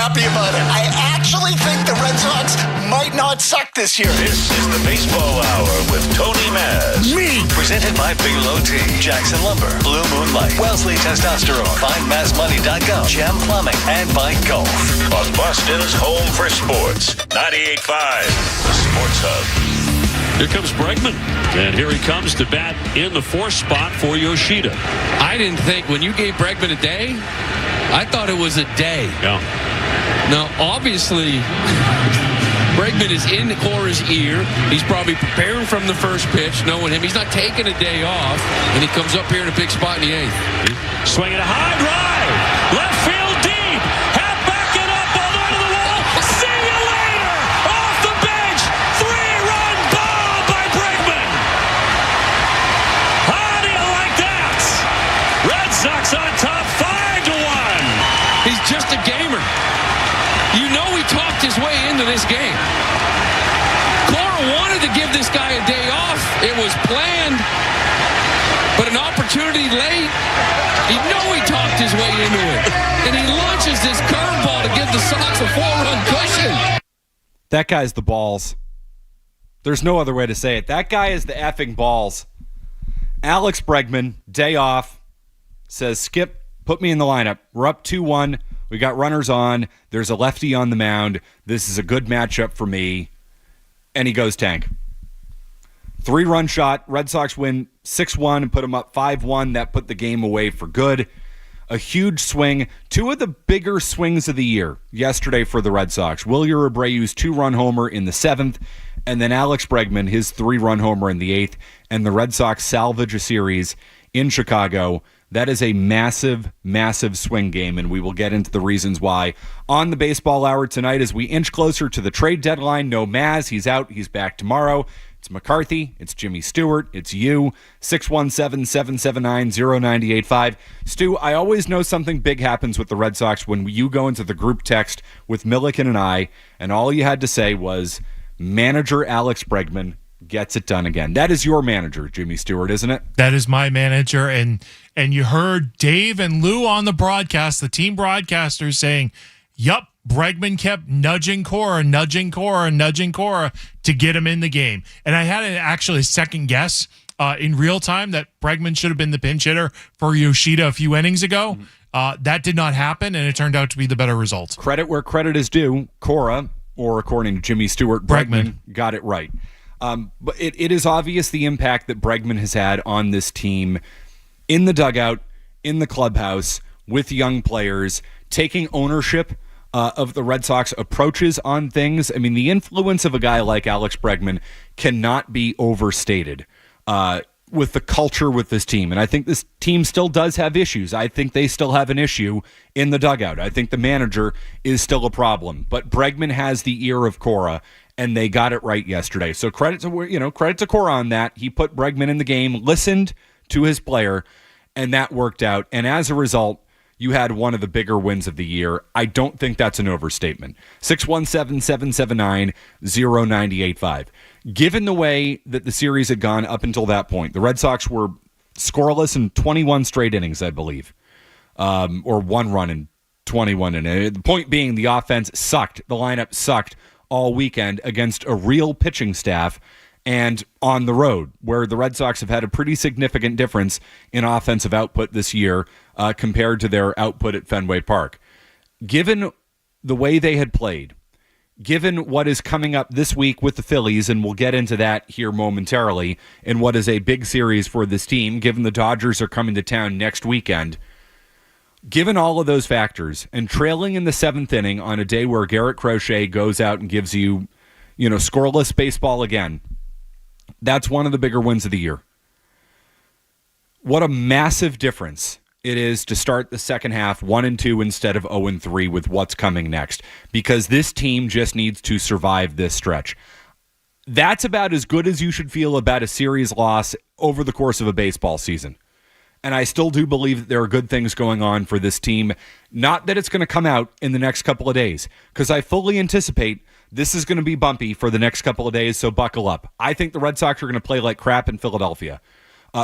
happy about it. I actually think the Red Sox might not suck this year. This is the Baseball Hour with Tony Maz. Me! Presented by Bigelow Tea, Jackson Lumber, Blue Moonlight, Wellesley Testosterone, FindMazMoney.com, Gem Plumbing, and by Golf. On Boston's home for sports, 98.5, the Sports Hub. Here comes Bregman, and here he comes to bat in the fourth spot for Yoshida. I didn't think when you gave Bregman a day, I thought it was a day. Yeah. Now, obviously, Bregman is in Cora's ear. He's probably preparing from the first pitch, knowing him. He's not taking a day off, and he comes up here in a big spot in the eighth. Swinging a high drive. Left field deep. Half back it up all the way to the wall. See you later. Off the bench. 3-run ball by Bregman. How do you like that? Red Sox on top 5-1. He's just a gamer. You know he talked his way into this game. Cora wanted to give this guy a day off. It was planned, but an opportunity late. You know he talked his way into it. And he launches this curveball to give the Sox a 4-run cushion. That guy's the balls. There's no other way to say it. That guy is the effing balls. Alex Bregman, day off, says, Skip, put me in the lineup. We're up 2-1. We got runners on. There's a lefty on the mound. This is a good matchup for me. And he goes tank. 3-run shot. Red Sox win 6-1 and put them up 5-1. That put the game away for good. A huge swing. 2 of the bigger swings of the year yesterday for the Red Sox. Wilyer Abreu's 2-run homer in the 7th. And then Alex Bregman, his 3-run homer in the 8th. And the Red Sox salvage a series in Chicago. That is a massive, massive swing game, and we will get into the reasons why on the Baseball Hour tonight as we inch closer to the trade deadline. No Maz, he's out, he's back tomorrow. It's McCarthy, it's Jimmy Stewart, it's you, 617-779-0985. Stu, I always know something big happens with the Red Sox when you go into the group text with Milliken and I, and all you had to say was, manager Alex Bregman gets it done again. That is your manager, Jimmy Stewart, isn't it? That is my manager, and you heard Dave and Lou on the broadcast, the team broadcasters saying, yup, Bregman kept nudging Cora to get him in the game. And I had actually second guess in real time that Bregman should have been the pinch hitter for Yoshida a few innings ago. That did not happen, and it turned out to be the better result. Credit where credit is due. Cora, or according to Jimmy Stewart, Bregman got it right. But it is obvious the impact that Bregman has had on this team in the dugout, in the clubhouse, with young players, taking ownership of the Red Sox approaches on things. I mean, the influence of a guy like Alex Bregman cannot be overstated with the culture with this team. And I think this team still does have issues. I think they still have an issue in the dugout. I think the manager is still a problem. But Bregman has the ear of Cora, and they got it right yesterday. So credit to Cora on that. He put Bregman in the game, listened to his player, and that worked out. And as a result, you had one of the bigger wins of the year. I don't think that's an overstatement. 617-779-0985. Given the way that the series had gone up until that point, the Red Sox were scoreless in 21 straight innings, I believe, or 1 run in 21 innings. The point being, the offense sucked. The lineup sucked all weekend against a real pitching staff and on the road, where the Red Sox have had a pretty significant difference in offensive output this year compared to their output at Fenway Park. Given the way they had played, given what is coming up this week with the Phillies, and we'll get into that here momentarily, in what is a big series for this team, given the Dodgers are coming to town next weekend, given all of those factors, and trailing in the 7th inning on a day where Garrett Crochet goes out and gives you, scoreless baseball again, that's one of the bigger wins of the year. What a massive difference it is to start the second half 1-2 instead of 0-3 with what's coming next, because this team just needs to survive this stretch. That's about as good as you should feel about a series loss over the course of a baseball season. And I still do believe that there are good things going on for this team. Not that it's going to come out in the next couple of days, because I fully anticipate this is going to be bumpy for the next couple of days, so buckle up. I think the Red Sox are going to play like crap in Philadelphia.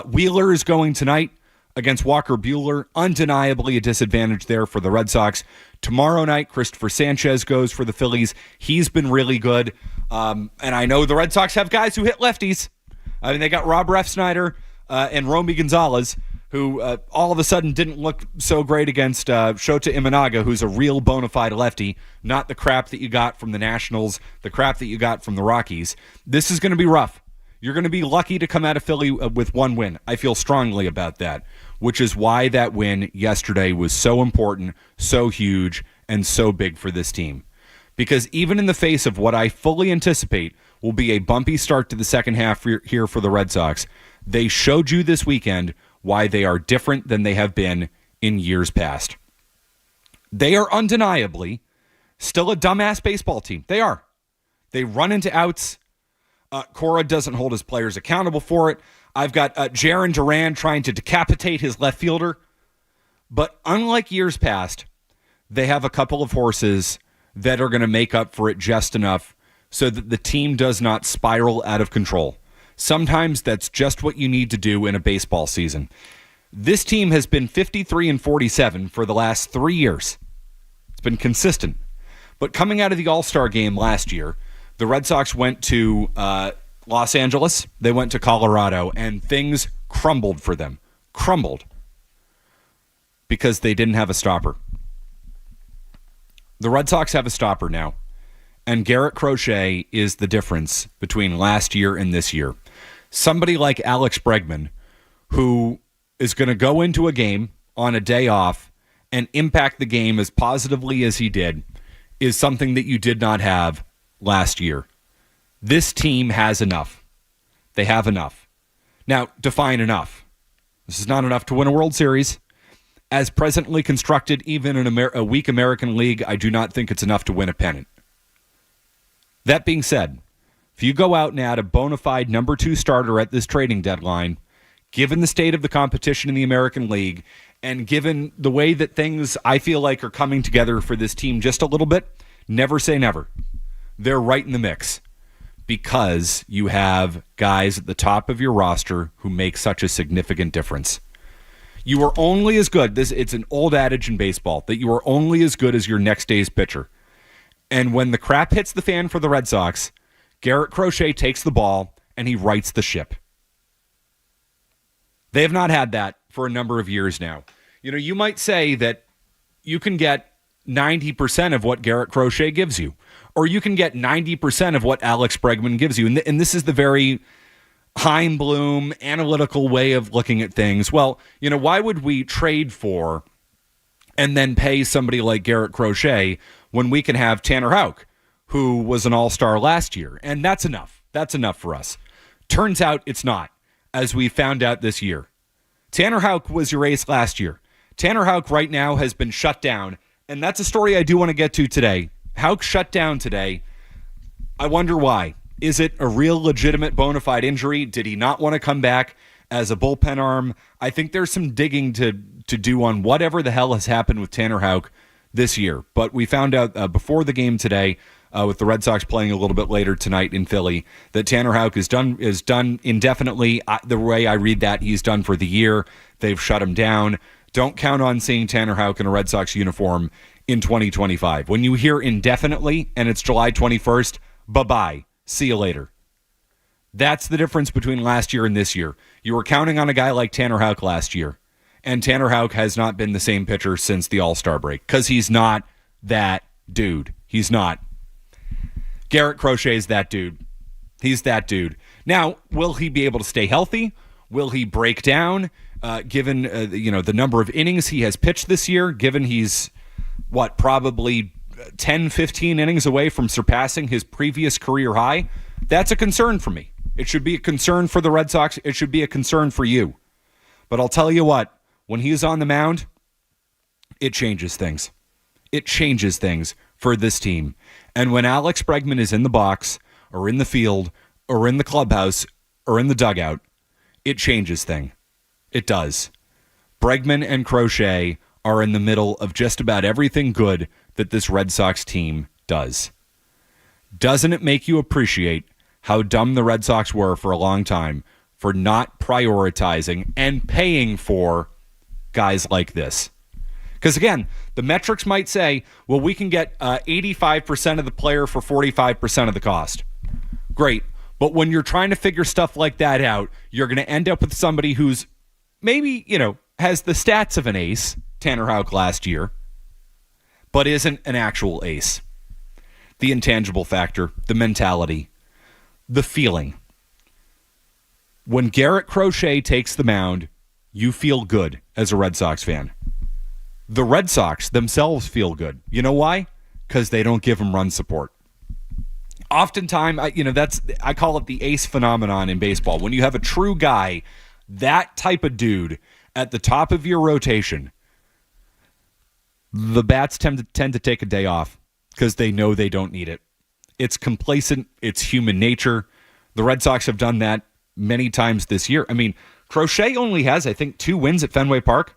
Wheeler is going tonight against Walker Buehler. Undeniably a disadvantage there for the Red Sox. Tomorrow night, Christopher Sanchez goes for the Phillies. He's been really good. And I know the Red Sox have guys who hit lefties. I mean, they got Rob Refsnyder and Romy Gonzalez, who all of a sudden didn't look so great against Shota Imanaga, who's a real bona fide lefty, not the crap that you got from the Nationals, the crap that you got from the Rockies. This is going to be rough. You're going to be lucky to come out of Philly with one win. I feel strongly about that, which is why that win yesterday was so important, so huge, and so big for this team. Because even in the face of what I fully anticipate will be a bumpy start to the second half here for the Red Sox, they showed you this weekend why they are different than they have been in years past. They are undeniably still a dumbass baseball team. They are. They run into outs. Cora doesn't hold his players accountable for it. I've got Jarren Duran trying to decapitate his left fielder. But unlike years past, they have a couple of horses that are going to make up for it just enough so that the team does not spiral out of control. Sometimes that's just what you need to do in a baseball season. This team has been 53-47 for the last 3 years. It's been consistent. But coming out of the All-Star game last year, the Red Sox went to Los Angeles, they went to Colorado, and things crumbled for them. Crumbled. Because they didn't have a stopper. The Red Sox have a stopper now. And Garrett Crochet is the difference between last year and this year. Somebody like Alex Bregman, who is going to go into a game on a day off and impact the game as positively as he did, is something that you did not have last year. This team has enough. They have enough. Now, define enough. This is not enough to win a World Series. As presently constructed, even in a weak American League, I do not think it's enough to win a pennant. That being said, if you go out and add a bona fide number 2 starter at this trading deadline, given the state of the competition in the American League, and given the way that things I feel like are coming together for this team just a little bit, never say never. They're right in the mix because you have guys at the top of your roster who make such a significant difference. You are only as good, it's an old adage in baseball, that you are only as good as your next day's pitcher. And when the crap hits the fan for the Red Sox, Garrett Crochet takes the ball and he rights the ship. They have not had that for a number of years now. You know, you might say that you can get 90% of what Garrett Crochet gives you, or you can get 90% of what Alex Bregman gives you. And this is the very Heim Bloom analytical way of looking at things. Well, you know, why would we trade for and then pay somebody like Garrett Crochet when we can have Tanner Houck, who was an all-star last year? And that's enough. That's enough for us. Turns out it's not, as we found out this year. Tanner Houck was your ace last year. Tanner Houck right now has been shut down, and that's a story I do want to get to today. Houck shut down today. I wonder why. Is it a real legitimate bona fide injury? Did he not want to come back as a bullpen arm? I think there's some digging to do on whatever the hell has happened with Tanner Houck this year. But we found out before the game today, with the Red Sox playing a little bit later tonight in Philly, that Tanner Houck is done indefinitely. The way I read that, he's done for the year. They've shut him down. Don't count on seeing Tanner Houck in a Red Sox uniform in 2025. When you hear indefinitely and it's July 21st, bye-bye. See you later. That's the difference between last year and this year. You were counting on a guy like Tanner Houck last year, and Tanner Houck has not been the same pitcher since the All-Star break because he's not that dude. He's not. Garrett Crochet's that dude. He's that dude. Now, will he be able to stay healthy? Will he break down given the number of innings he has pitched this year, given he's, probably 10, 15 innings away from surpassing his previous career high? That's a concern for me. It should be a concern for the Red Sox. It should be a concern for you. But I'll tell you what, when he's on the mound, it changes things. It changes things for this team. And when Alex Bregman is in the box or in the field or in the clubhouse or in the dugout, it changes things. It does. Bregman and Crochet are in the middle of just about everything good that this Red Sox team does. Doesn't it make you appreciate how dumb the Red Sox were for a long time for not prioritizing and paying for guys like this. Because, again, the metrics might say, well, we can get 85% of the player for 45% of the cost. Great. But when you're trying to figure stuff like that out, you're going to end up with somebody who's maybe, has the stats of an ace, Tanner Houck last year, but isn't an actual ace. The intangible factor, the mentality, the feeling. When Garrett Crochet takes the mound, you feel good as a Red Sox fan. The Red Sox themselves feel good. You know why? Because they don't give him run support. Oftentimes, I call it the ace phenomenon in baseball. When you have a true guy, that type of dude at the top of your rotation, the bats tend to take a day off because they know they don't need it. It's complacent. It's human nature. The Red Sox have done that many times this year. I mean, Crochet only has, I think, 2 wins at Fenway Park.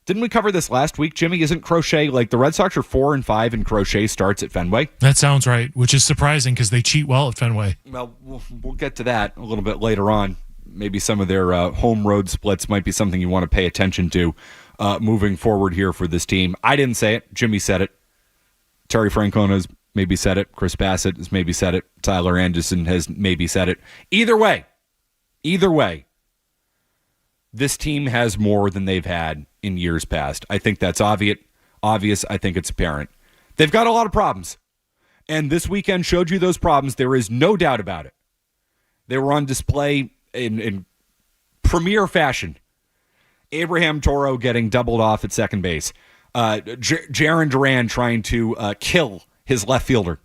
Didn't we cover this last week, Jimmy? Isn't Crochet, like the Red Sox are 4-5 and Crochet starts at Fenway? That sounds right, which is surprising because they cheat well at Fenway. Well, we'll get to that a little bit later on. Maybe some of their home road splits might be something you want to pay attention to moving forward here for this team. I didn't say it. Jimmy said it. Terry Francona's maybe said it. Chris Bassett has maybe said it. Tyler Anderson has maybe said it. Either way, this team has more than they've had in years past. I think that's obvious. I think it's apparent. They've got a lot of problems. And this weekend showed you those problems. There is no doubt about it. They were on display in premier fashion. Abraham Toro getting doubled off at second base. Jarren Duran trying to kill his left fielder.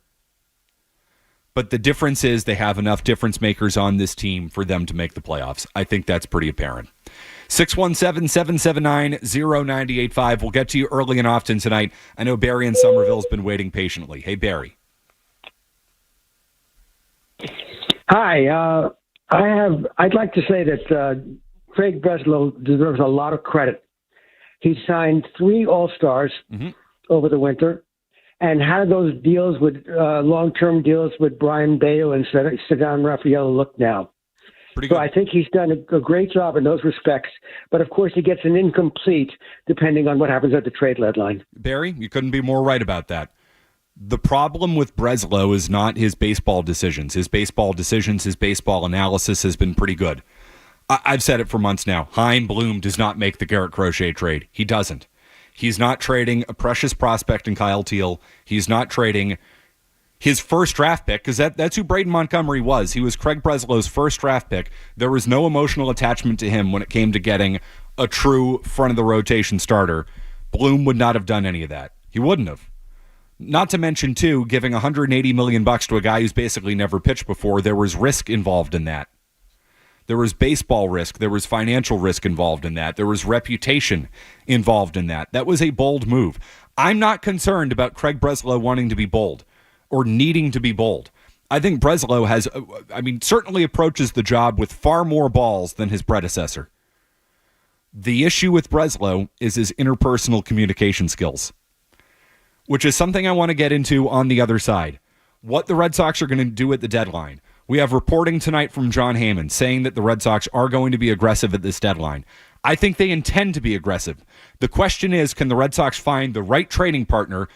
But the difference is they have enough difference makers on this team for them to make the playoffs. I think that's pretty apparent. 617-779-0985. We'll get to you early and often tonight. I know Barry in Somerville's been waiting patiently. Hey, Barry. Hi. I'd like to say that Craig Breslow deserves a lot of credit. He signed 3 All-Stars over the winter and had those deals with long-term deals with Brian Bayo and Sagan Rafael look now. Pretty good. So I think he's done a great job in those respects. But, of course, he gets an incomplete depending on what happens at the trade deadline. Barry, you couldn't be more right about that. The problem with Breslow is not his baseball decisions. His baseball analysis has been pretty good. I've said it for months now. Chaim Bloom does not make the Garrett Crochet trade. He doesn't. He's not trading a precious prospect in Kyle Teal. He's not trading his first draft pick, because that's who Braden Montgomery was. He was Craig Breslow's first draft pick. There was no emotional attachment to him when it came to getting a true front-of-the-rotation starter. Bloom would not have done any of that. He wouldn't have. Not to mention, too, giving $180 million to a guy who's basically never pitched before. There was risk involved in that. There was baseball risk. There was financial risk involved in that. There was reputation involved in that. That was a bold move. I'm not concerned about Craig Breslow wanting to be bold or needing to be bold. I think Breslow certainly approaches the job with far more balls than his predecessor. The issue with Breslow is his interpersonal communication skills, which is something I want to get into on the other side. What the Red Sox are going to do at the deadline. We have reporting tonight from John Heyman saying that the Red Sox are going to be aggressive at this deadline. I think they intend to be aggressive. The question is, can the Red Sox find the right trading partner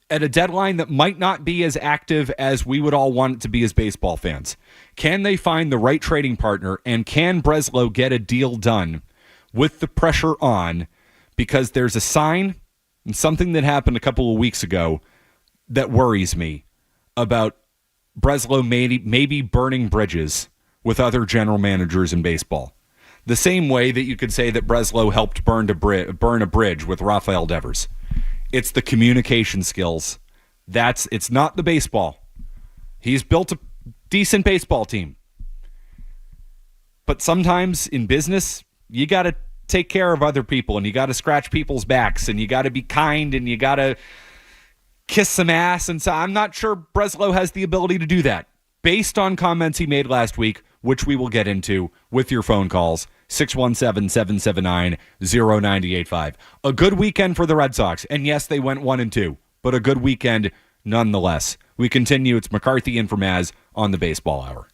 at a deadline that might not be as active as we would all want it to be as baseball fans? Can they find the right trading partner, and can Breslow get a deal done with the pressure on? Because there's a sign and something that happened a couple of weeks ago that worries me about Breslow maybe burning bridges with other general managers in baseball. The same way that you could say that Breslow helped burn a bridge with Rafael Devers. It's the communication skills. It's not the baseball. He's built a decent baseball team. But sometimes in business, you got to take care of other people, and you got to scratch people's backs, and you got to be kind, and you got to kiss some ass. And so I'm not sure Breslow has the ability to do that based on comments he made last week, which we will get into with your phone calls. 617-779-0985. A good weekend for the Red Sox. And yes, they went 1-2, but a good weekend nonetheless. We continue. It's McCarthy in for Maz on the Baseball Hour.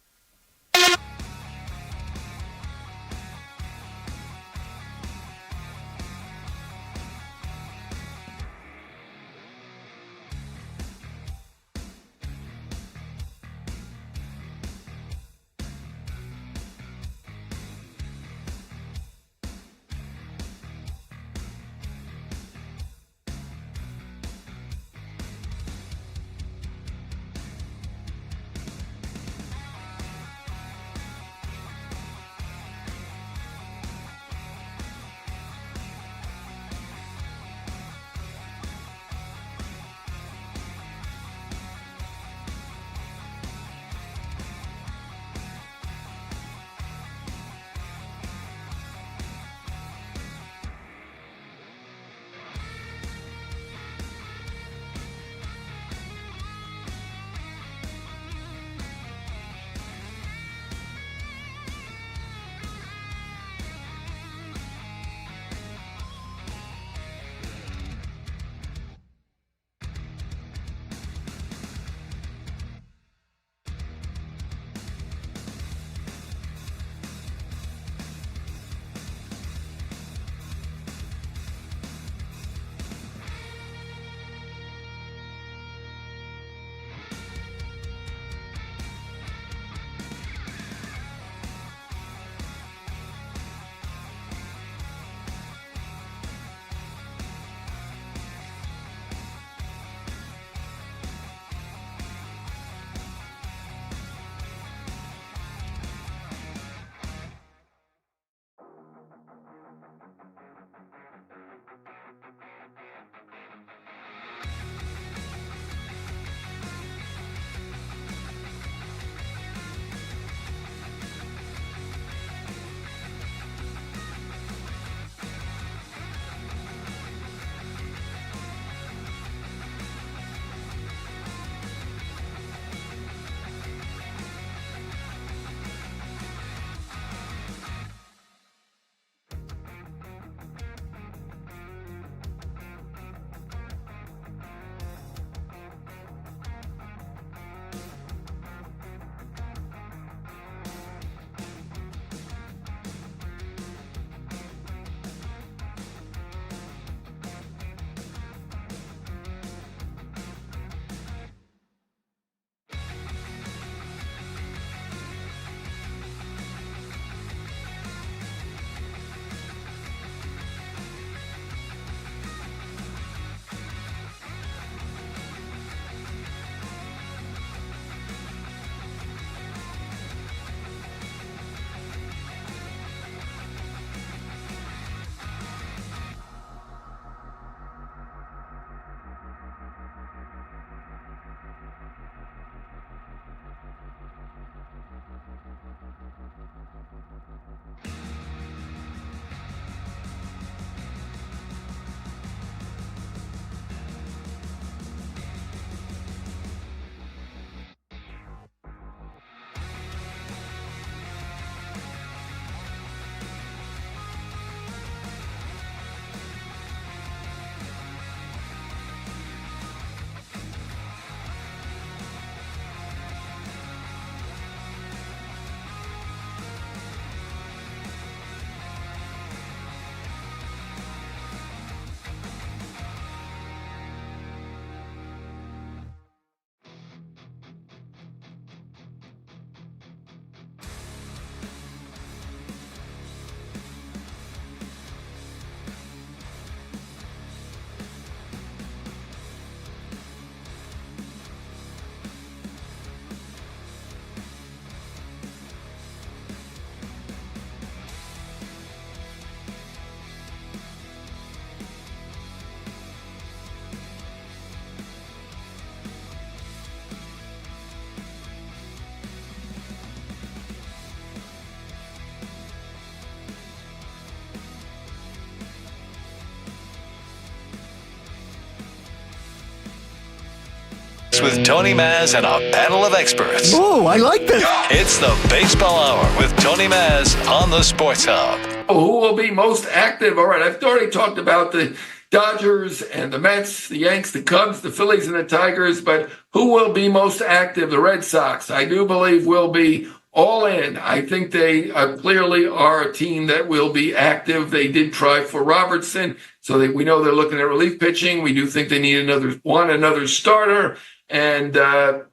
with Tony Maz and a panel of experts. Oh, I like this. It's the Baseball Hour with Tony Maz on the Sports Hub. Who will be most active? All right, I've already talked about the Dodgers and the Mets, the Yanks, the Cubs, the Phillies, and the Tigers, but who will be most active? The Red Sox, I do believe, will be all in. I think they clearly are a team that will be active. They did try for Robertson, so we know they're looking at relief pitching. We do think they need another starter, and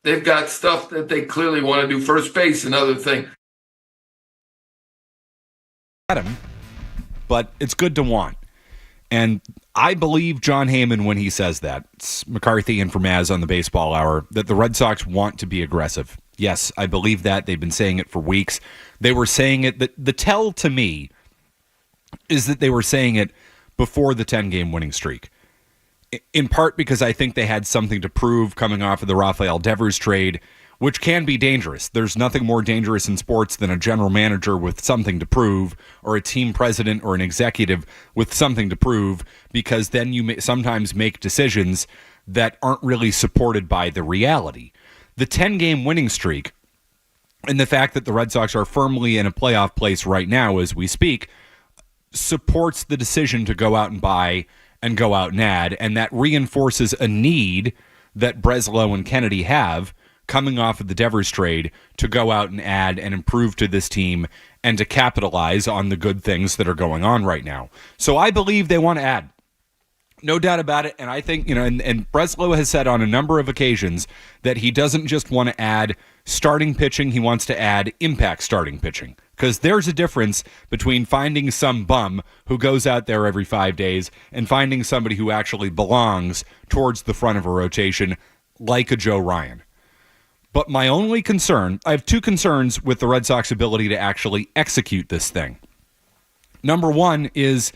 they've got stuff that they clearly want to do. First base, another thing. Him, but it's good to want. And I believe John Heyman when he says that. It's McCarthy and for Maz on the Baseball Hour, that the Red Sox want to be aggressive. Yes, I believe that. They've been saying it for weeks. They were saying it. The tell to me is that they were saying it before the 10-game winning streak. In part because I think they had something to prove coming off of the Rafael Devers trade, which can be dangerous. There's nothing more dangerous in sports than a general manager with something to prove, or a team president or an executive with something to prove, because then you may sometimes make decisions that aren't really supported by the reality. The 10-game winning streak and the fact that the Red Sox are firmly in a playoff place right now as we speak supports the decision to go out and buy and go out and add, and that reinforces a need that Breslow and Kennedy have coming off of the Devers trade to go out and add and improve to this team and to capitalize on the good things that are going on right now. So I believe they want to add. No doubt about it. And I think, and Breslow has said on a number of occasions that he doesn't just want to add starting pitching, he wants to add impact starting pitching. Because there's a difference between finding some bum who goes out there every 5 days and finding somebody who actually belongs towards the front of a rotation like a Joe Ryan. But my only concern, I have two concerns with the Red Sox ability to actually execute this thing. Number one is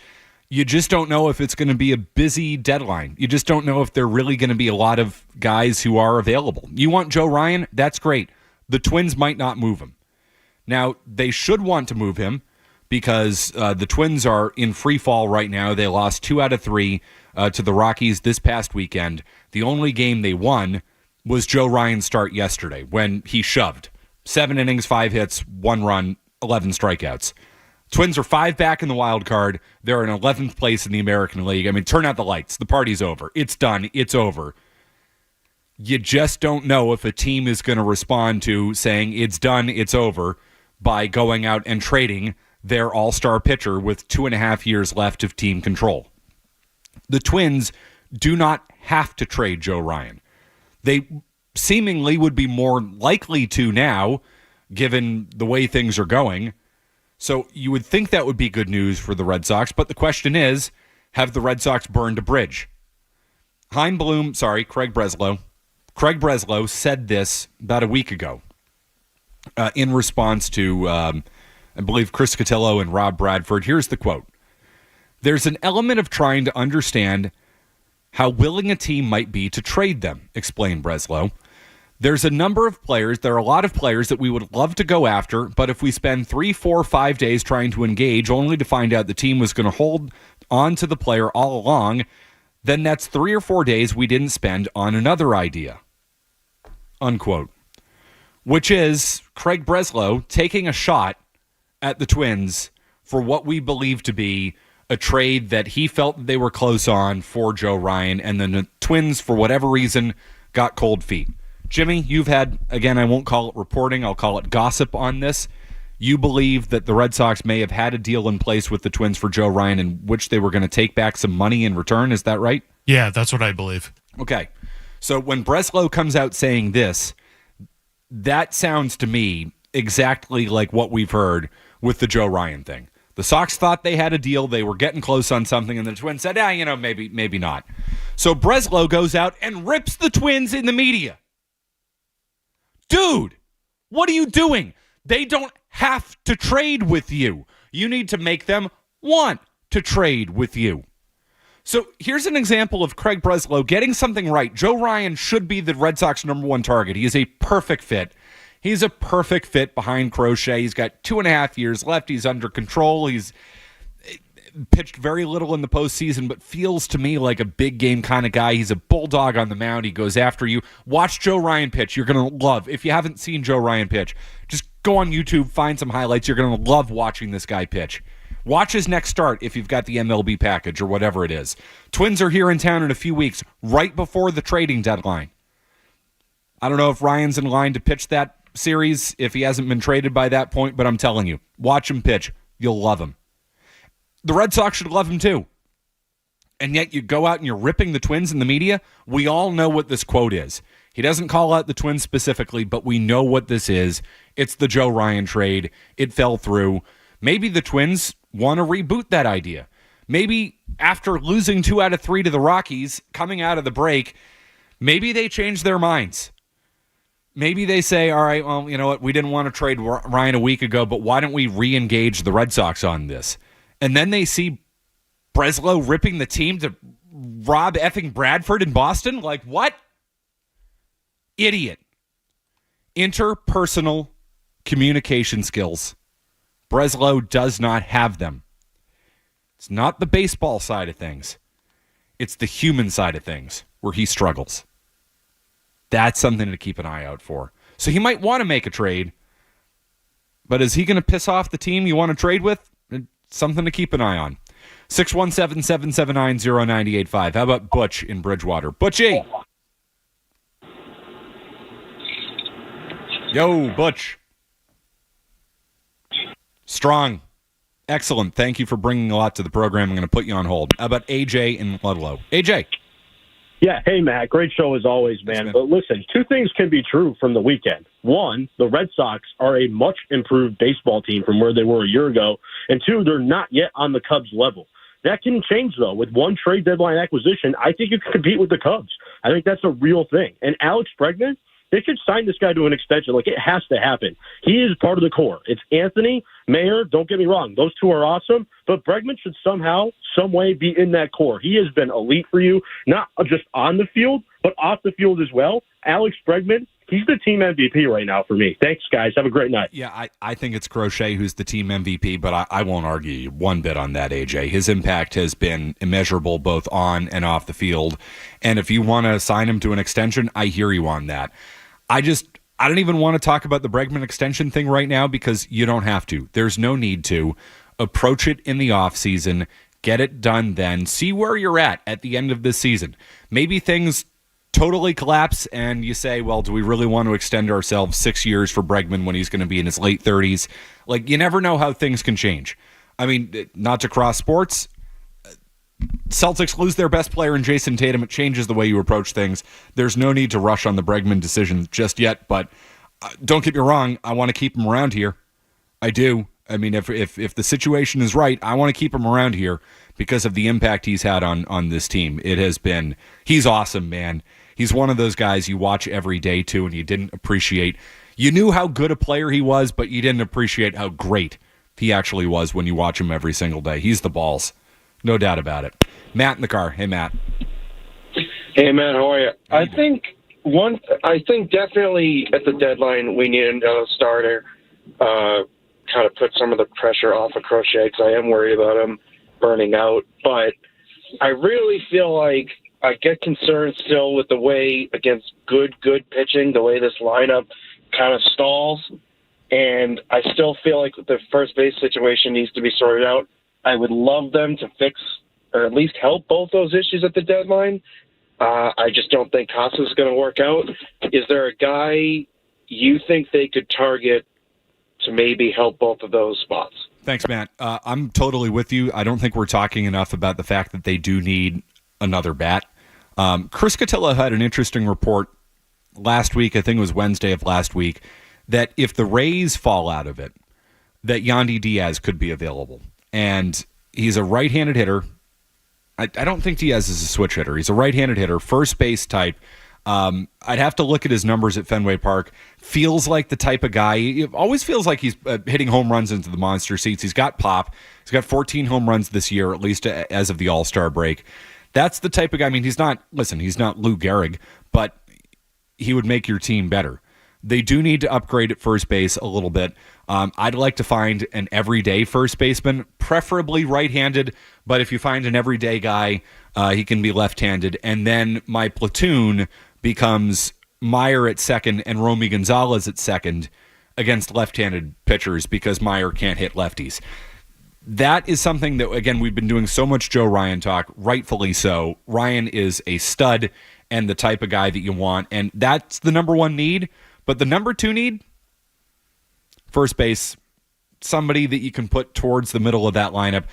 you just don't know if it's going to be a busy deadline. You just don't know if there are really going to be a lot of guys who are available. You want Joe Ryan? That's great. The Twins might not move him. Now, they should want to move him because the Twins are in free fall right now. They lost 2 out of 3 to the Rockies this past weekend. The only game they won was Joe Ryan's start yesterday when he shoved. 7 innings, 5 hits, 1 run, 11 strikeouts. Twins are 5 back in the wild card. They're in 11th place in the American League. I mean, turn out the lights. The party's over. It's done. It's over. You just don't know if a team is going to respond to saying it's done, it's over, by going out and trading their all-star pitcher with 2.5 years left of team control. The Twins do not have to trade Joe Ryan. They seemingly would be more likely to now, given the way things are going. So you would think that would be good news for the Red Sox, but the question is, have the Red Sox burned a bridge? Craig Breslow. Craig Breslow said this about a week ago in response to, I believe, Chris Cotillo and Rob Bradford. Here's the quote. "There's an element of trying to understand how willing a team might be to trade them," explained Breslow. "There's a number of players, there are a lot of players that we would love to go after, but if we spend 3, 4, 5 days trying to engage only to find out the team was going to hold on to the player all along, then that's 3 or 4 days we didn't spend on another idea." Unquote. Which is Craig Breslow taking a shot at the Twins for what we believe to be a trade that he felt that they were close on for Joe Ryan, and then the Twins, for whatever reason, got cold feet. Jimmy, you've had, again, I won't call it reporting, I'll call it gossip on this. You believe that the Red Sox may have had a deal in place with the Twins for Joe Ryan in which they were going to take back some money in return. Is that right? Yeah, that's what I believe. Okay. So when Breslow comes out saying this, that sounds to me exactly like what we've heard with the Joe Ryan thing. The Sox thought they had a deal, they were getting close on something, and the Twins said, maybe not. So Breslow goes out and rips the Twins in the media. Dude, what are you doing? They don't have to trade with you. You need to make them want to trade with you. So here's an example of Craig Breslow getting something right. Joe Ryan should be the Red Sox #1 target. He is a perfect fit. He's a perfect fit behind Crochet. He's got 2.5 years left. He's under control. pitched very little in the postseason, but feels to me like a big game kind of guy. He's a bulldog on the mound. He goes after you. Watch Joe Ryan pitch. You're going to love. If you haven't seen Joe Ryan pitch, just go on YouTube, find some highlights. You're going to love watching this guy pitch. Watch his next start if you've got the MLB package or whatever it is. Twins are here in town in a few weeks, right before the trading deadline. I don't know if Ryan's in line to pitch that series if he hasn't been traded by that point, but I'm telling you, watch him pitch. You'll love him. The Red Sox should love him too. And yet you go out and you're ripping the Twins in the media. We all know what this quote is. He doesn't call out the Twins specifically, but we know what this is. It's the Joe Ryan trade. It fell through. Maybe the Twins want to reboot that idea. Maybe after losing 2 out of 3 to the Rockies, coming out of the break, maybe they change their minds. Maybe they say, all right, well, you know what? We didn't want to trade Ryan a week ago, but why don't we re-engage the Red Sox on this? And then they see Breslow ripping the team to Rob effing Bradford in Boston? Like, what? Idiot. Interpersonal communication skills. Breslow does not have them. It's not the baseball side of things. It's the human side of things where he struggles. That's something to keep an eye out for. So he might want to make a trade, but is he going to piss off the team you want to trade with? It's something to keep an eye on. 617-779-0985. How about Butch in Bridgewater? Butchie! Yo, Butch. Strong. Excellent. Thank you for bringing a lot to the program. I'm going to put you on hold. How about AJ in Ludlow? AJ. Yeah, hey, Matt. Great show as always, man. Thanks, man. But listen, 2 things can be true from the weekend. 1, the Red Sox are a much improved baseball team from where they were a year ago. And 2, they're not yet on the Cubs level. That can change, though. With 1 trade deadline acquisition, I think you can compete with the Cubs. I think that's a real thing. And Alex Bregman, they should sign this guy to an extension. Like, it has to happen. He is part of the core. It's Anthony, Mayer, don't get me wrong. Those 2 are awesome. But Bregman should somehow, some way be in that core. He has been elite for you, not just on the field, but off the field as well. Alex Bregman, he's the team MVP right now for me. Thanks, guys. Have a great night. Yeah, I think it's Crochet who's the team MVP, but I won't argue you one bit on that, AJ. His impact has been immeasurable both on and off the field. And if you want to sign him to an extension, I hear you on that. I don't even want to talk about the Bregman extension thing right now because you don't have to. There's no need to. Approach it in the offseason. Get it done then. See where you're at the end of this season. Maybe things totally collapse and you say, well, do we really want to extend ourselves 6 years for Bregman when he's going to be in his late 30s? Like, you never know how things can change. I mean, not to cross sports. Celtics lose their best player in Jason Tatum. It changes the way you approach things. There's no need to rush on the Bregman decision just yet, but don't get me wrong. I want to keep him around here. I do. I mean, if the situation is right, I want to keep him around here because of the impact he's had on this team. He's awesome, man. He's one of those guys you watch every day, too, and you didn't appreciate. You knew how good a player he was, but you didn't appreciate how great he actually was when you watch him every single day. He's the balls. No doubt about it. Matt in the car. Hey, Matt. Hey, Matt, how are you? I think definitely at the deadline we need another starter, kind of put some of the pressure off of Crochet because I am worried about him burning out. But I really feel like I get concerned still with the way against good pitching, the way this lineup kind of stalls. And I still feel like the first base situation needs to be sorted out. I would love them to fix or at least help both those issues at the deadline. I just don't think Casas is going to work out. Is there a guy you think they could target to maybe help both of those spots? Thanks, Matt. I'm totally with you. I don't think we're talking enough about the fact that they do need another bat. Chris Cotillo had an interesting report last week, I think it was Wednesday of last week, that if the Rays fall out of it, that Yandy Diaz could be available. And he's a right-handed hitter. I don't think Diaz is a switch hitter. He's a right-handed hitter, first base type. I'd have to look at his numbers at Fenway Park. Feels like the type of guy. He always feels like he's hitting home runs into the monster seats. He's got pop. He's got 14 home runs this year, at least as of the All-Star break. That's the type of guy. I mean, he's not Lou Gehrig, but he would make your team better. They do need to upgrade at first base a little bit. I'd like to find an everyday first baseman, preferably right-handed, but if you find an everyday guy, he can be left-handed. And then my platoon becomes Meyer at second and Romy Gonzalez at second against left-handed pitchers because Meyer can't hit lefties. That is something that, again, we've been doing so much Joe Ryan talk, rightfully so. Ryan is a stud and the type of guy that you want, and that's the number one need. But the number two need, first base, somebody that you can put towards the middle of that lineup.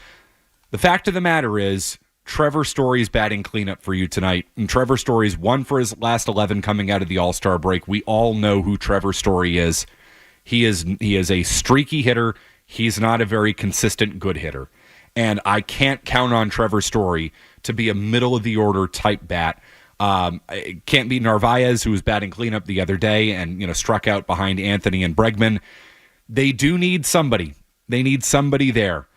The fact of the matter is, Trevor Story's batting cleanup for you tonight. And Trevor Story's 1 for his last 11 coming out of the All-Star break. We all know who Trevor Story is. He is a streaky hitter. He's not a very consistent good hitter. And I can't count on Trevor Story to be a middle-of-the-order type bat. It can't be Narvaez, who was batting cleanup the other day and struck out behind Anthony and Bregman. They do need somebody. They need somebody there.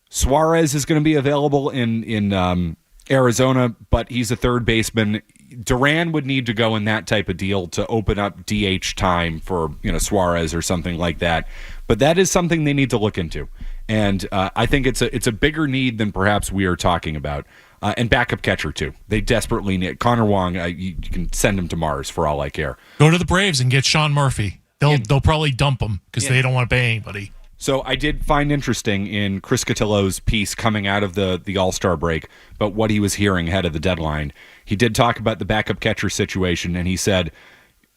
Suarez is going to be available in Arizona, but he's a third baseman. Duran would need to go in that type of deal to open up DH time for Suarez or something like that. But that is something they need to look into, and I think it's a bigger need than perhaps we are talking about. And backup catcher too. They desperately need Connor Wong. You can send him to Mars for all I care. Go to the Braves and get Sean Murphy. They'll probably dump him because they don't want to pay anybody. So I did find interesting in Chris Cotillo's piece coming out of the All-Star break, but what he was hearing ahead of the deadline. He did talk about the backup catcher situation, and he said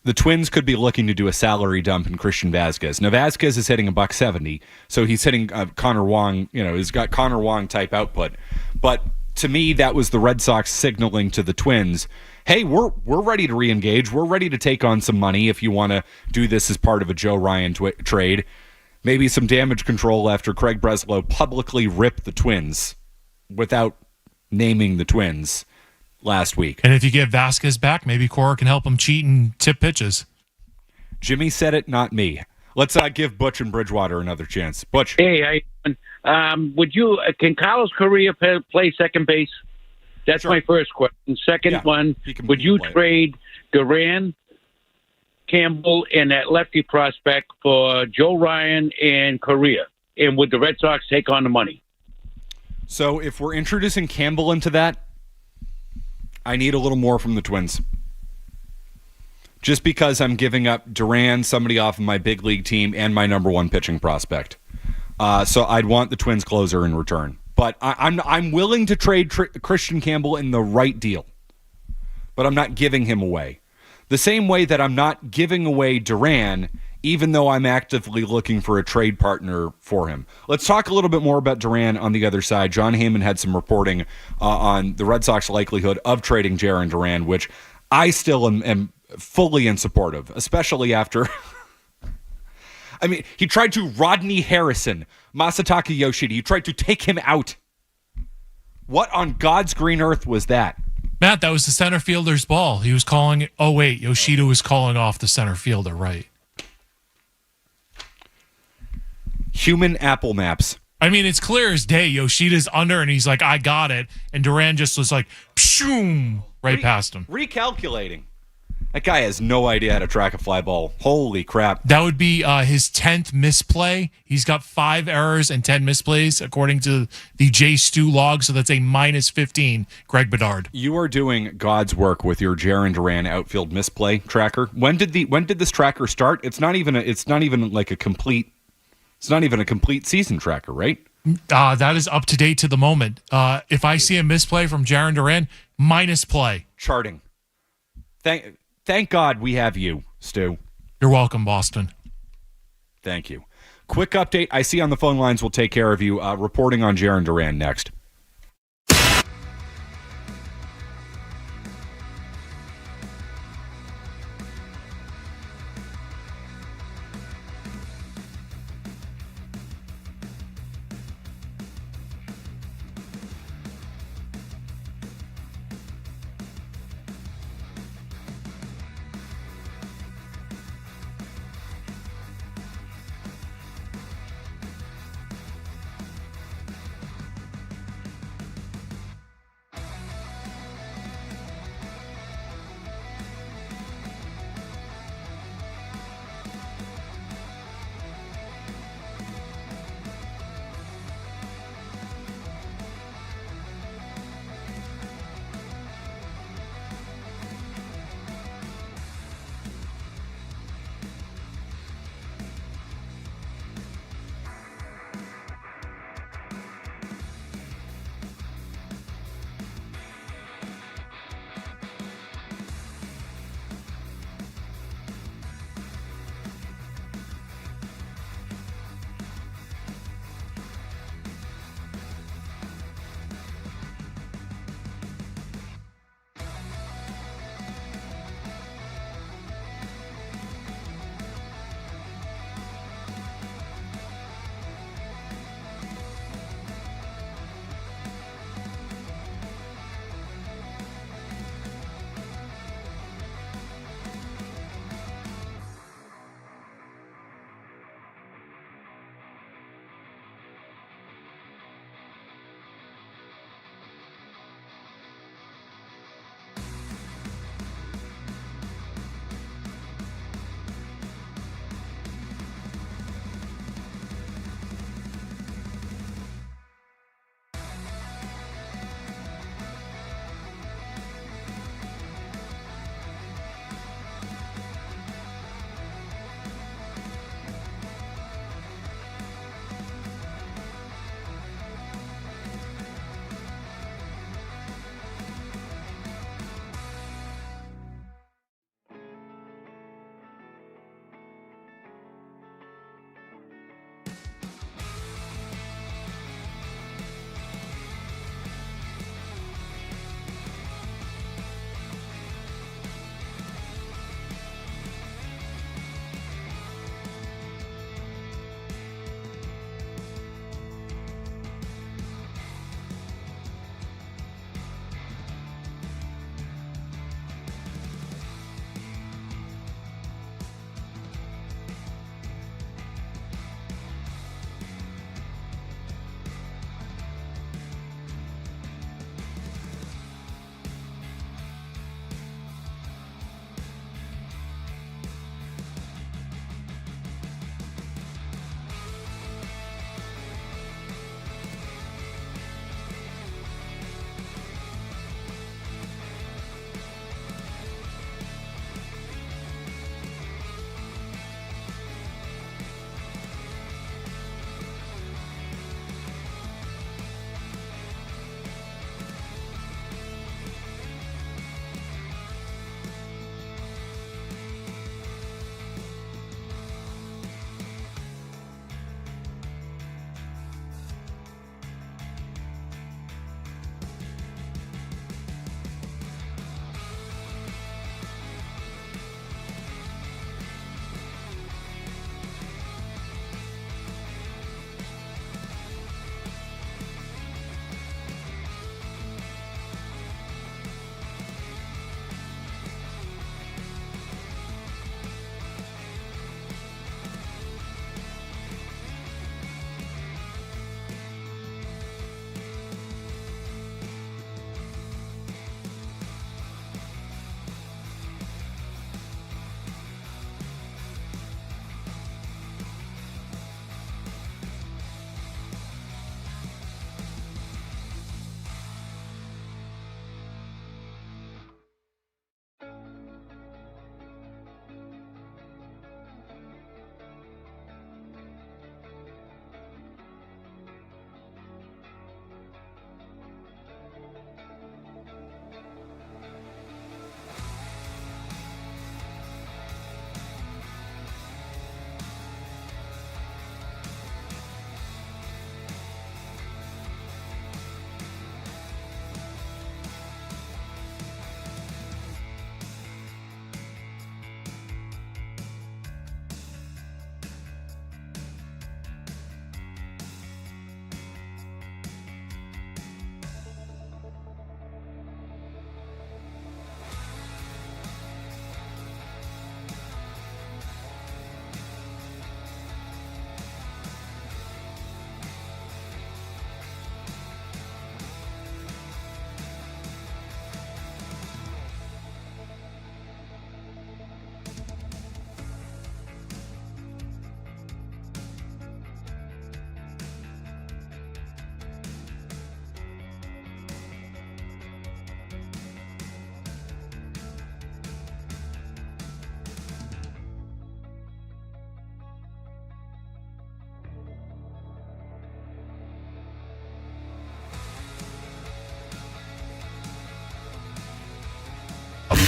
the Twins could be looking to do a salary dump in Christian Vazquez. Now Vazquez is hitting $170, so he's hitting Connor Wong. He's got Connor Wong type output. But to me, that was the Red Sox signaling to the Twins, hey, we're ready to reengage. We're ready to take on some money if you want to do this as part of a Joe Ryan trade. Maybe some damage control after Craig Breslow publicly ripped the Twins without naming the Twins last week. And if you get Vasquez back, maybe Cora can help him cheat and tip pitches. Jimmy said it, not me. Let's give Butch and Bridgewater another chance. Butch. Hey, can Carlos Correa play second base? That's Sure. my first question. Second one, would you trade Duran, Campbell, and that lefty prospect for Joe Ryan and Correa? And would the Red Sox take on the money? So if we're introducing Campbell into that, I need a little more from the Twins. Just because I'm giving up Duran, somebody off of my big league team, and my number one pitching prospect. So I'd want the Twins closer in return. But I'm willing to trade Christian Campbell in the right deal. But I'm not giving him away. The same way that I'm not giving away Duran, even though I'm actively looking for a trade partner for him. Let's talk a little bit more about Duran on the other side. John Heyman had some reporting on the Red Sox likelihood of trading Jarren Duran, which I still am fully in support of, especially after... I mean, he tried to Rodney Harrison Masataka Yoshida. He tried to take him out. What on God's green earth was that? Matt, that was the center fielder's ball. He was calling it. Oh, wait. Yoshida was calling off the center fielder, right? Human apple maps. I mean, it's clear as day. Yoshida's under, and he's like, I got it. And Duran just was like, pshoom, right past him. Recalculating. That guy has no idea how to track a fly ball. Holy crap. That would be his 10th misplay. He's got 5 errors and 10 misplays, according to the J. Stu log, so that's a minus 15, Greg Bedard. You are doing God's work with your Jarren Duran outfield misplay tracker. When did this tracker start? It's not even a complete season tracker, right? That is up to date to the moment. If I see a misplay from Jarren Duran, minus play. Charting. Thank God we have you, Stu. You're welcome, Boston. Thank you. Quick update. I see on the phone lines we'll take care of you. Reporting on Jarren Duran next.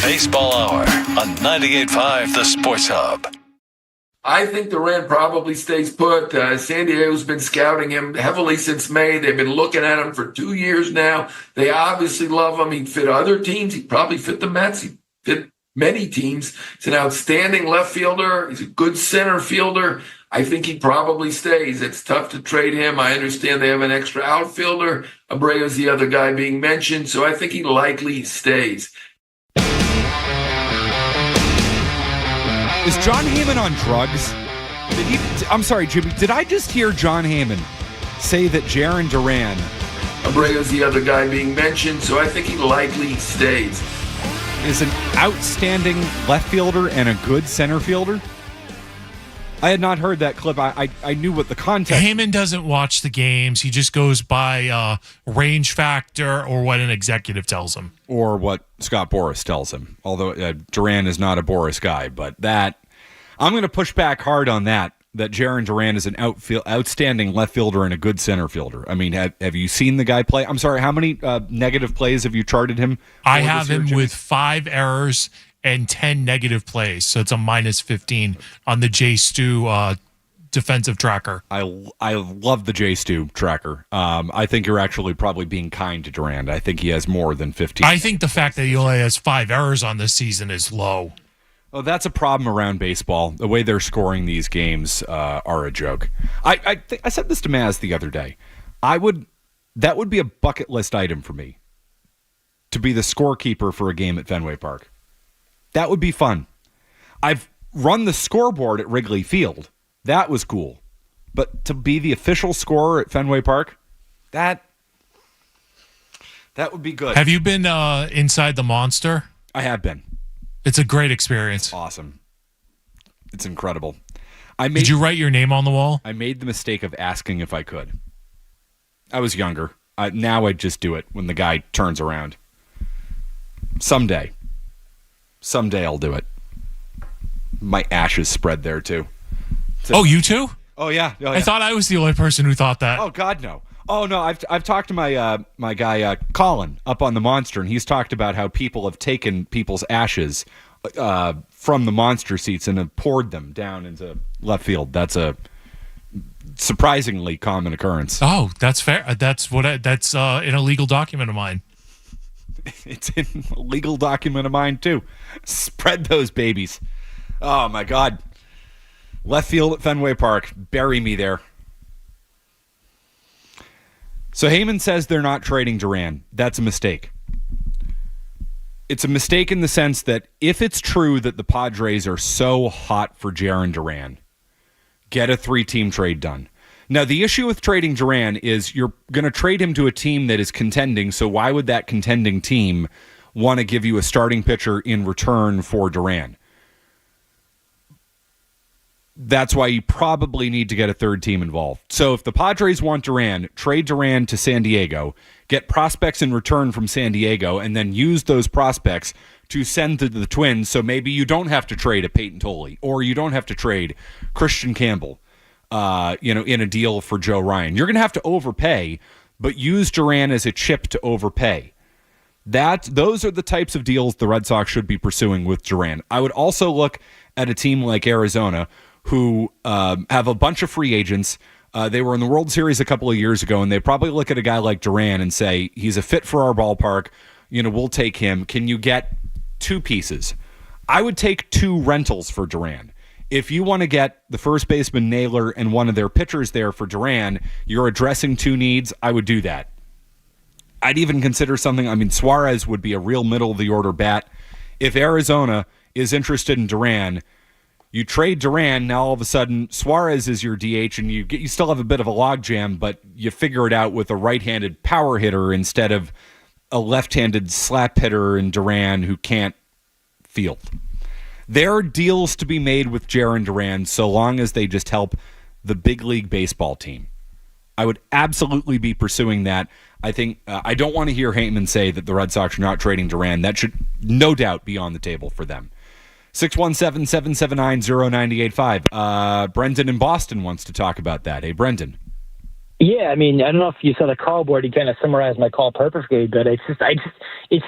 Baseball Hour on 98.5 The Sports Hub. I think Duran probably stays put. San Diego's been scouting him heavily since May. They've been looking at him for 2 years now. They obviously love him. He'd fit other teams. He'd probably fit the Mets. He'd fit many teams. He's an outstanding left fielder. He's a good center fielder. I think he probably stays. It's tough to trade him. I understand they have an extra outfielder. Abreu's the other guy being mentioned, so I think he likely stays. Is John Heyman on drugs? I'm sorry, Jimmy. Did I just hear John Heyman say that Jarren Duran... Abreu's the other guy being mentioned, so I think he likely stays. ...is an outstanding left fielder and a good center fielder? I had not heard that clip. I knew what the context... Heyman doesn't watch the games. He just goes by range factor or what an executive tells him. Or what Scott Boras tells him. Although Duran is not a Boras guy. But that... I'm going to push back hard on that Jarren Duran is an outstanding left fielder and a good center fielder. I mean, have you seen the guy play? I'm sorry, how many negative plays have you charted him? I have him with 5 errors and 10 negative plays, so it's a minus 15 on the J. Stu defensive tracker. I love the J. Stu tracker. I think you're actually probably being kind to Duran. I think he has more than 15. I think the fact that he only has 5 errors on this season is low. Oh, that's a problem around baseball. The way they're scoring these games are a joke. I said this to Maz the other day. That would be a bucket list item for me, to be the scorekeeper for a game at Fenway Park. That would be fun. I've run the scoreboard at Wrigley Field. That was cool. But to be the official scorer at Fenway Park, that would be good. Have you been inside the Monster? I have been. It's a great experience. Awesome. It's incredible. Did you write your name on the wall? I made the mistake of asking if I could. I was younger. Now I'd just do it when the guy turns around. Someday I'll do it. My ashes spread there too. Oh, you too? Oh yeah. I thought I was the only person who thought that. Oh God, no. Oh no. I've talked to my guy Colin up on the Monster, and he's talked about how people have taken people's ashes from the Monster seats and have poured them down into left field. That's a surprisingly common occurrence. Oh, that's fair. That's an illegal document of mine. It's in a legal document of mine, too. Spread those babies. Oh, my God. Left field at Fenway Park. Bury me there. So Heyman says they're not trading Duran. That's a mistake. It's a mistake in the sense that if it's true that the Padres are so hot for Jarren Duran, get a 3-team trade done. Now, the issue with trading Duran is you're going to trade him to a team that is contending, so why would that contending team want to give you a starting pitcher in return for Duran? That's why you probably need to get a third team involved. So if the Padres want Duran, trade Duran to San Diego, get prospects in return from San Diego, and then use those prospects to send to the Twins, so maybe you don't have to trade a Peyton Tolley, or you don't have to trade Christian Campbell. In a deal for Joe Ryan. You're going to have to overpay, but use Duran as a chip to overpay. Those are the types of deals the Red Sox should be pursuing with Duran. I would also look at a team like Arizona, who have a bunch of free agents. They were in the World Series a couple of years ago, and they probably look at a guy like Duran and say, he's a fit for our ballpark. We'll take him. Can you get 2 pieces? I would take 2 rentals for Duran. If you want to get the first baseman Naylor and one of their pitchers there for Duran, you're addressing 2 needs, I would do that. I'd even consider something, Suarez would be a real middle-of-the-order bat. If Arizona is interested in Duran, you trade Duran, now all of a sudden Suarez is your DH, and you still have a bit of a logjam, but you figure it out with a right-handed power hitter instead of a left-handed slap hitter in Duran who can't field. There are deals to be made with Jarren Duran so long as they just help the big league baseball team. I would absolutely be pursuing that. I think I don't want to hear Heyman say that the Red Sox are not trading Duran. That should no doubt be on the table for them. 617-779-0985. Brendan in Boston wants to talk about that. Hey, Brendan. Yeah, I mean, I don't know if you saw the call board. He kind of summarized my call perfectly, but it's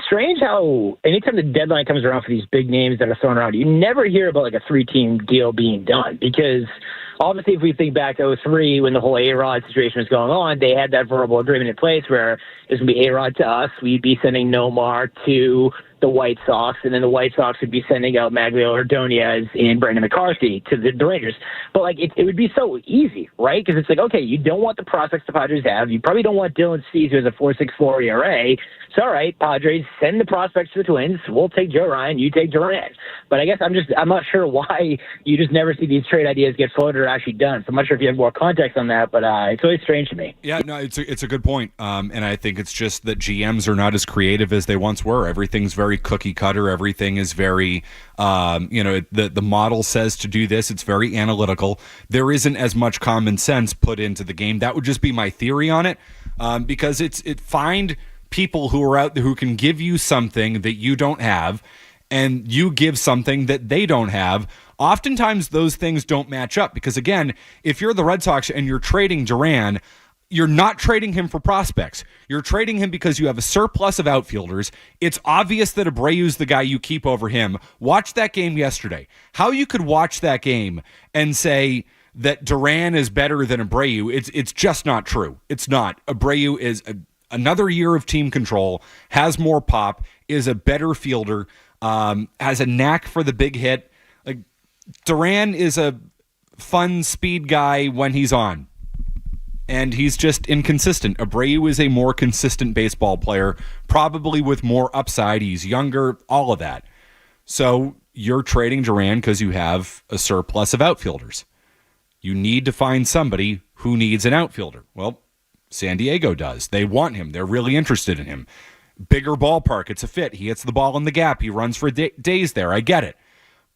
strange how anytime the deadline comes around for these big names that are thrown around, you never hear about like a 3-team deal being done because obviously if we think back to 2003 when the whole A-Rod situation was going on, they had that verbal agreement in place where there's going to be A-Rod to us, we'd be sending Nomar to the White Sox, and then the White Sox would be sending out Maglio Ordonez and Brandon McCarthy to the Rangers. But like it would be so easy, right? Because it's like, okay, you don't want the prospects the Padres have. You probably don't want Dylan Cease, who has a 4.64 ERA. It's all right, Padres, send the prospects to the Twins. We'll take Joe Ryan, you take Duran. But I guess I'm not sure why you just never see these trade ideas get floated or actually done. So I'm not sure if you have more context on that, but it's always strange to me. Yeah, no, it's a good point. And I think it's just that GMs are not as creative as they once were. Everything's very cookie cutter. Everything is very, the model says to do this. It's very analytical. There isn't as much common sense put into the game. That would just be my theory on it, because find people who are out there who can give you something that you don't have, and you give something that they don't have. Oftentimes those things don't match up because, again, if you're the Red Sox and you're trading Duran, you're not trading him for prospects. You're trading him because you have a surplus of outfielders. It's obvious that Abreu's the guy you keep over him. Watch that game yesterday. How you could watch that game and say that Duran is better than Abreu, it's just not true. It's not. Abreu is another year of team control, has more pop, is a better fielder, has a knack for the big hit. Like Duran is a fun speed guy when he's on, and he's just inconsistent. Abreu is a more consistent baseball player, probably with more upside. He's younger, all of that. So you're trading Duran because you have a surplus of outfielders. You need to find somebody who needs an outfielder. Well, San Diego does. They want him. They're really interested in him. Bigger ballpark. It's a fit. He hits the ball in the gap. He runs for days there. I get it.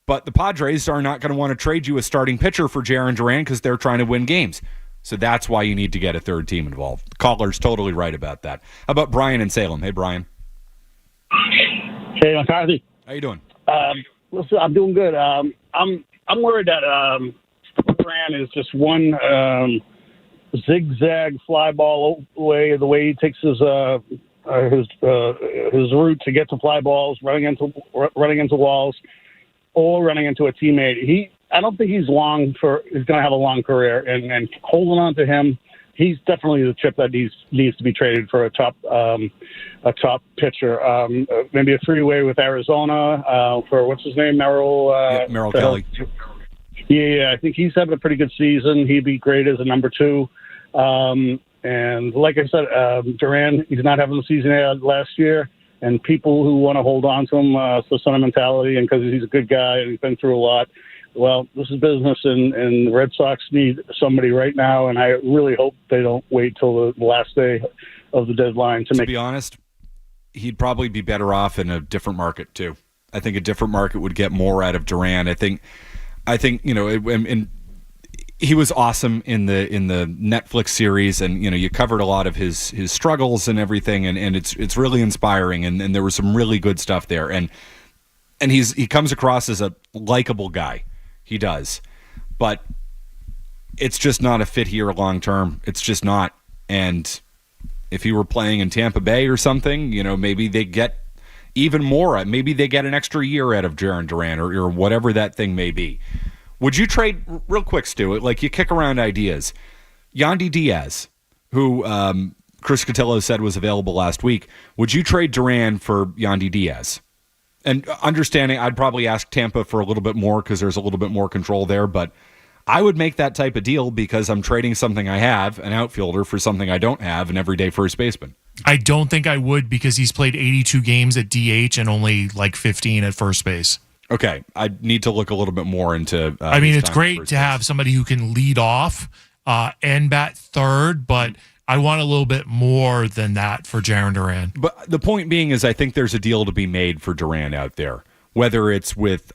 But the Padres are not going to want to trade you a starting pitcher for Jarren Duran because they're trying to win games. So that's why you need to get a third team involved. The caller's totally right about that. How about Brian in Salem? Hey, Brian. Hey, McCarthy. How you doing? Listen, I'm doing good. I'm worried that Duran is just one zigzag fly ball away. The way he takes his route to get to fly balls, running into walls, or running into a teammate. I don't think he's going to have a long career, and holding on to him, he's definitely the chip that needs to be traded for a top pitcher. Maybe a three-way with Arizona for what's his name, Merrill Kelly. Yeah, I think he's having a pretty good season. He'd be great as a number two. And like I said, Duran, he's not having the season he had last year. And people who want to hold on to him for sentimentality and because he's a good guy and he's been through a lot, well, this is business, and the Red Sox need somebody right now, and I really hope they don't wait till the last day of the deadline to make. To be honest, he'd probably be better off in a different market too. I think a different market would get more out of Duran. I think and he was awesome in the Netflix series, and you covered a lot of his struggles and everything, and it's really inspiring, and there was some really good stuff there, and he comes across as a likable guy. He does, but it's just not a fit here long term. It's just not. And if he were playing in Tampa Bay or something, maybe they get even more. Maybe they get an extra year out of Jarren Duran or whatever that thing may be. Would you trade, real quick, Stu, like you kick around ideas, Yandy Diaz, who Chris Cotillo said was available last week, would you trade Duran for Yandy Diaz? And understanding, I'd probably ask Tampa for a little bit more because there's a little bit more control there, but I would make that type of deal because I'm trading something I have, an outfielder, for something I don't have, an everyday first baseman. I don't think I would because he's played 82 games at DH and only like 15 at first base. Okay, I need to look a little bit more into. It's great to have somebody who can lead off and bat third, but I want a little bit more than that for Jarren Duran. But the point being is, I think there's a deal to be made for Duran out there, whether it's with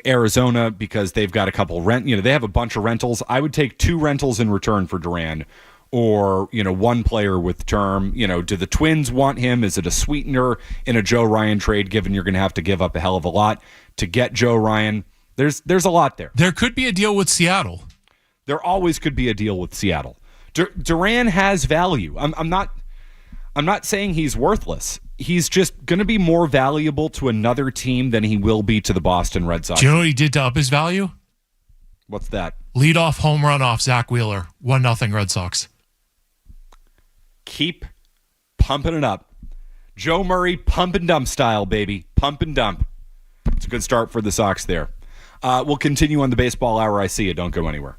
Arizona because they've got a couple they have a bunch of rentals. I would take 2 rentals in return for Duran, or one player with term. Do the Twins want him? Is it a sweetener in a Joe Ryan trade? Given you're going to have to give up a hell of a lot to get Joe Ryan, there's a lot there. There could be a deal with Seattle. There always could be a deal with Seattle. Duran has value. I'm not saying he's worthless. He's just going to be more valuable to another team than he will be to the Boston Red Sox. Do you know what he did to up his value? What's that? Leadoff home run off Zach Wheeler. 1-0 Red Sox. Keep pumping it up. Joe Murray, pump and dump style, baby. Pump and dump. It's a good start for the Sox there. We'll continue on the Baseball Hour. I see you. Don't go anywhere.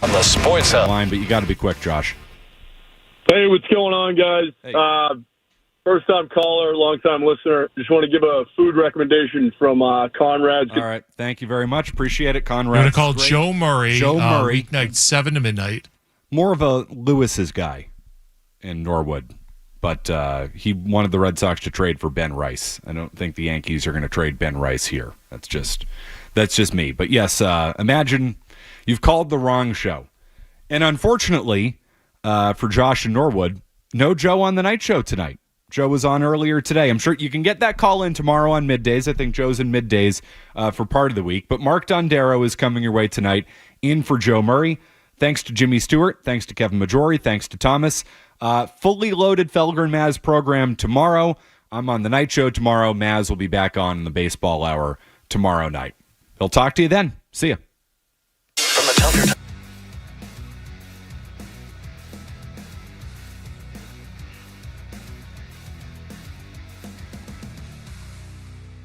on the Sports Hub line, but you got to be quick, Josh. Hey, what's going on, guys? Hey. First-time caller, long-time listener. Just want to give a food recommendation from Conrad's. All right. Thank you very much. Appreciate it, Conrad. I'm going to call Joe Murray. Joe Murray. Weeknight 7 to midnight. More of a Lewis's guy in Norwood, but he wanted the Red Sox to trade for Ben Rice. I don't think the Yankees are going to trade Ben Rice here. That's just me. But yes, imagine you've called the wrong show. And unfortunately, for Josh in Norwood, no Joe on the night show tonight. Joe was on earlier today. I'm sure you can get that call in tomorrow on middays. I think Joe's in middays for part of the week. But Mark Dondero is coming your way tonight in for Joe Murray. Thanks to Jimmy Stewart. Thanks to Kevin Majori. Thanks to Thomas. Fully loaded Felger and Maz program tomorrow. I'm on the night show tomorrow. Maz will be back on in the baseball hour tomorrow night. He'll talk to you then. See ya. from the Telger.